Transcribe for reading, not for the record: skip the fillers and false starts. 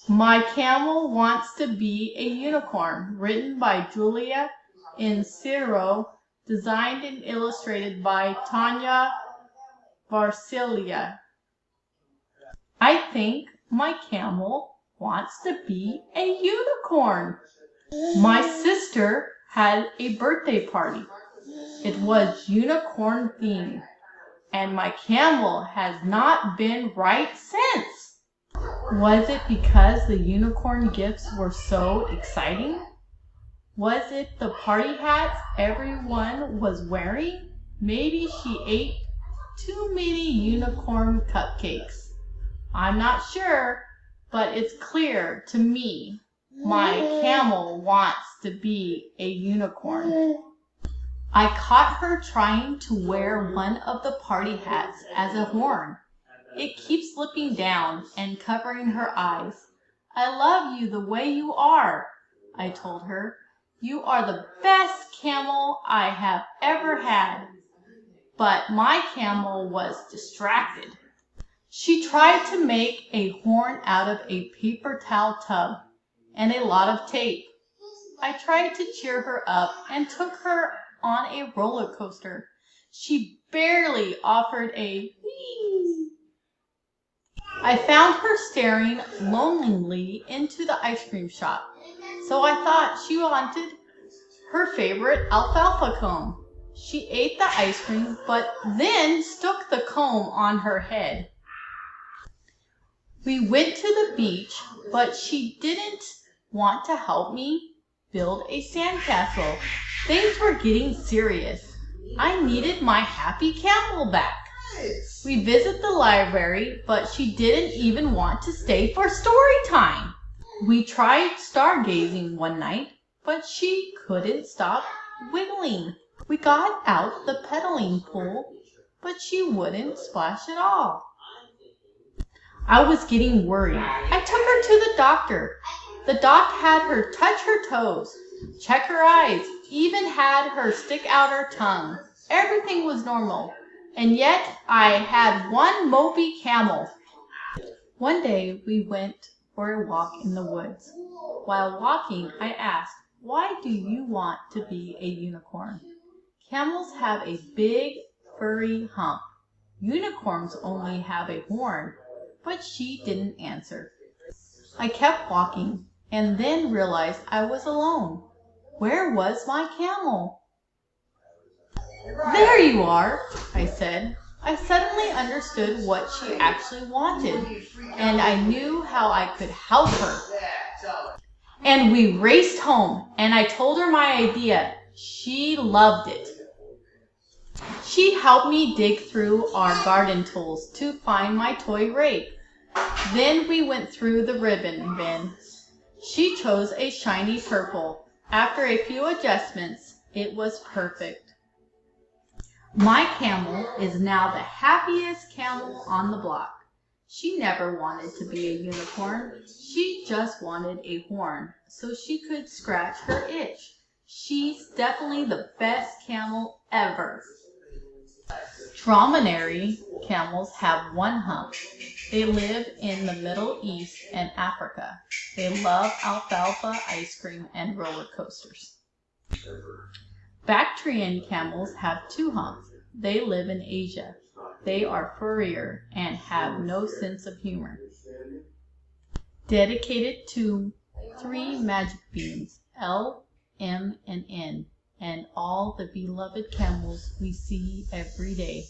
My Camel Wants to Be a Unicorn, written by Julia Insiro, designed and illustrated by Tanya Varsilia. I think my camel wants to be a unicorn. My sister had a birthday party. It was unicorn themed, and my camel has not been right since. Was it because the unicorn gifts were so exciting? Was it the party hats everyone was wearing? Maybe she ate too many unicorn cupcakes. I'm not sure, but it's clear to me my camel wants to be a unicorn. I caught her trying to wear one of the party hats as a horn. It keeps slipping down and covering her eyes. I love you the way you are, I told her. You are the best camel I have ever had. But my camel was distracted. She tried to make a horn out of a paper towel tub and a lot of tape. I tried to cheer her up and took her on a roller coaster. She barely offered a whee. I found her staring lonely into the ice cream shop, so I thought she wanted her favorite alfalfa cone. She ate the ice cream, but then stuck the cone on her head. We went to the beach, but she didn't want to help me build a sandcastle. Things were getting serious. I needed my happy camel back. We visited the library, but she didn't even want to stay for story time. We tried stargazing one night, but she couldn't stop wiggling. We got out the pedaling pool, but she wouldn't splash at all. I was getting worried. I took her to the doctor. The doc had her touch her toes, check her eyes, even had her stick out her tongue. Everything was normal, and yet I had one mopey camel. One day we went for a walk in the woods. While walking, I asked, "Why do you want to be a unicorn?" Camels have a big, furry hump. Unicorns only have a horn, but she didn't answer. I kept walking and then realized I was alone. Where was my camel? "There you are," I said. I suddenly understood what she actually wanted, and I knew how I could help her. And we raced home, and I told her my idea. She loved it. She helped me dig through our garden tools to find my toy rake. Then we went through the ribbon bin. She chose a shiny purple. After a few adjustments, it was perfect. My camel is now the happiest camel on the block. She never wanted to be a unicorn. She just wanted a horn so she could scratch her itch. She's definitely the best camel ever. Dromedary camels have one hump. They live in the Middle East and Africa. They love alfalfa ice cream and roller coasters. Bactrian camels have two humps. They live in Asia. They are furrier and have no sense of humor. Dedicated to three magic beans, L, M, and N, and all the beloved camels we see every day.